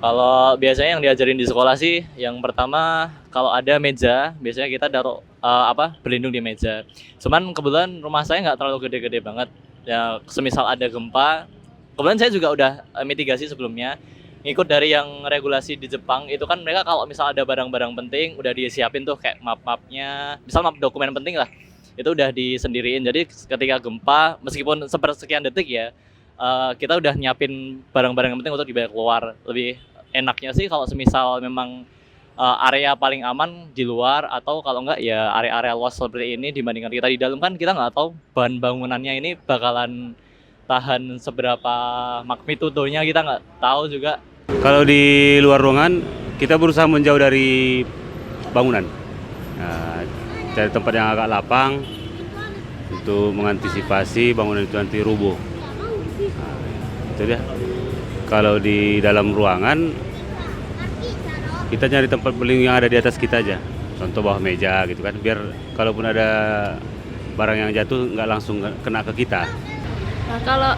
Kalau biasanya yang diajarin di sekolah sih, yang pertama kalau ada meja, biasanya kita taruh berlindung di meja. Cuman kebetulan rumah saya nggak terlalu gede-gede banget. Ya, semisal ada gempa, kebetulan saya juga udah mitigasi sebelumnya. Ngikut dari yang regulasi di Jepang itu kan mereka kalau misal ada barang-barang penting udah disiapin tuh kayak map-mapnya, misal map dokumen penting lah, itu udah disendiriin. Jadi ketika gempa, meskipun sepersekian detik ya, kita udah nyiapin barang-barang yang penting untuk dibawa keluar. Lebih enaknya sih kalau semisal memang area paling aman di luar, atau kalau enggak ya area-area luas seperti ini dibandingkan kita di dalam, kan kita nggak tahu bahan bangunannya ini bakalan tahan seberapa magnitudonya, kita nggak tahu juga. Kalau di luar ruangan, kita berusaha menjauh dari bangunan. Nah, cari tempat yang agak lapang untuk mengantisipasi bangunan itu nanti rubuh. Nah, itu dia. Kalau di dalam ruangan, kita nyari tempat berlindung yang ada di atas kita aja. Contoh bawah meja gitu kan, biar kalaupun ada barang yang jatuh nggak langsung kena ke kita. Nah, kalau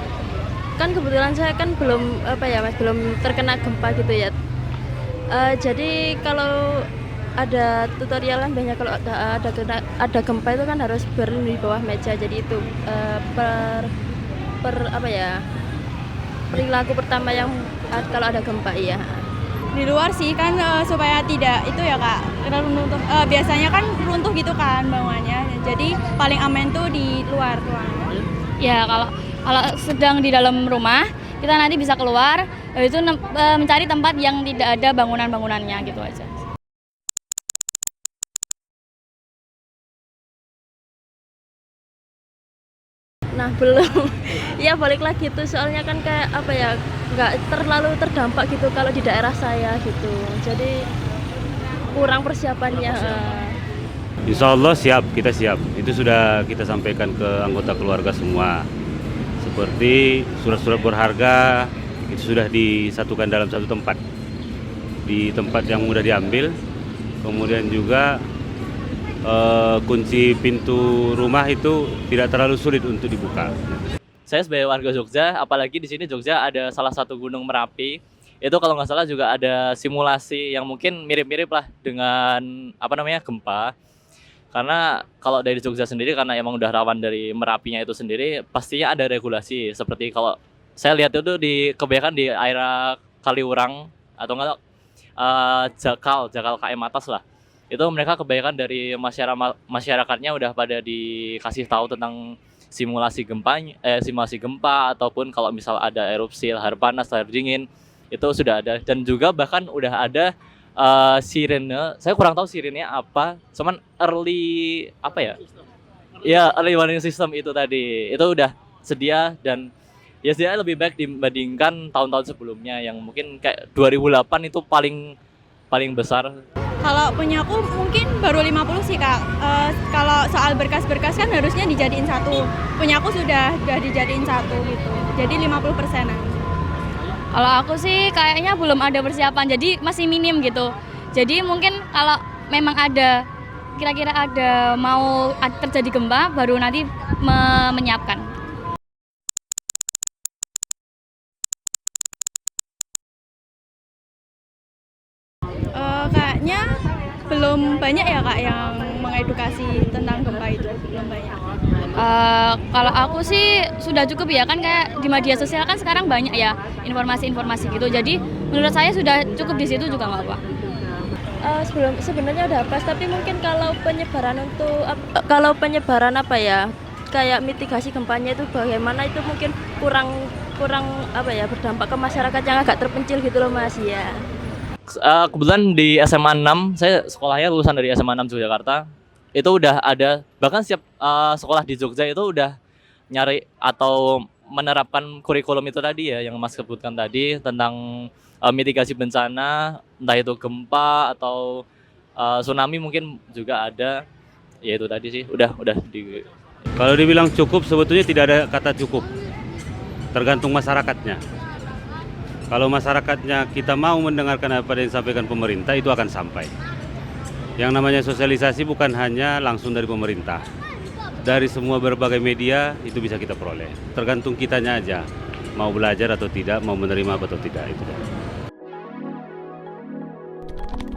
kan kebetulan saya kan belum belum terkena gempa gitu ya. Jadi kalau ada tutorial kan banyak, kalau ada gempa itu kan harus berlindung di bawah meja. Jadi itu perilaku pertama yang kalau ada gempa, iya. Di luar sih kan supaya tidak itu ya Kak, runtuh. Biasanya kan runtuh gitu kan bangunannya. Jadi paling aman tuh di luar ruangan. Ya, kalau sedang di dalam rumah, kita nanti bisa keluar, itu mencari tempat yang tidak ada bangunan-bangunannya gitu aja. Nah, belum. Ya balik lagi tuh, soalnya kan kayak nggak terlalu terdampak gitu kalau di daerah saya gitu. Jadi kurang persiapannya. Insya Allah siap, kita siap. Itu sudah kita sampaikan ke anggota keluarga semua. Seperti surat-surat berharga itu sudah disatukan dalam satu tempat, di tempat yang mudah diambil. Kemudian juga kunci pintu rumah itu tidak terlalu sulit untuk dibuka. Saya sebagai warga Jogja, apalagi di sini Jogja ada salah satu gunung Merapi. Itu kalau nggak salah juga ada simulasi yang mungkin mirip-mirip lah dengan gempa. Karena kalau dari Jogja sendiri, karena emang udah rawan dari Merapinya itu sendiri, pastinya ada regulasi. Seperti kalau saya lihat itu kebanyakan di area Kaliurang atau enggak Jakal KM atas lah. Itu mereka kebanyakan dari masyarakatnya udah pada dikasih tahu tentang simulasi gempa, ataupun kalau misal ada erupsi lahar panas, lahar dingin, itu sudah ada. Dan juga bahkan udah ada sirene. Saya kurang tahu sirenenya apa, cuman early warning system itu tadi itu udah sedia, dan ya sedia lebih baik dibandingkan tahun-tahun sebelumnya yang mungkin kayak 2008 itu paling besar. Kalau punya aku mungkin baru 50 sih Kak. Kalau soal berkas-berkas kan harusnya dijadiin satu. Punya aku sudah dijadiin satu gitu. Jadi 50%-an. Kalau aku sih kayaknya belum ada persiapan, jadi masih minim gitu. Jadi mungkin kalau memang kira-kira ada mau terjadi gempa, baru nanti menyiapkan. Kayaknya belum banyak ya Kak yang mengedukasi tentang gempa itu, belum banyak. Kalau aku sih sudah cukup ya, kan kayak di media sosial kan sekarang banyak ya informasi-informasi gitu. Jadi menurut saya sudah cukup di situ juga nggak apa. Sebenarnya udah pas, tapi mungkin kalau penyebaran kayak mitigasi gempanya itu bagaimana, itu mungkin kurang berdampak ke masyarakat yang agak terpencil gitu loh Mas ya. Kebetulan di SMA 6, saya sekolahnya lulusan dari SMA 6 Yogyakarta. Itu udah ada, bahkan setiap sekolah di Jogja itu udah nyari atau menerapkan kurikulum itu tadi ya, yang Mas sebutkan tadi tentang mitigasi bencana, entah itu gempa atau tsunami mungkin juga ada. Ya itu tadi sih, udah di. Kalau dibilang cukup, sebetulnya tidak ada kata cukup. Tergantung masyarakatnya. Kalau masyarakatnya kita mau mendengarkan apa yang disampaikan pemerintah, itu akan sampai. Yang namanya sosialisasi bukan hanya langsung dari pemerintah. Dari semua berbagai media itu bisa kita peroleh. Tergantung kitanya aja, mau belajar atau tidak, mau menerima atau tidak, itu. Kak.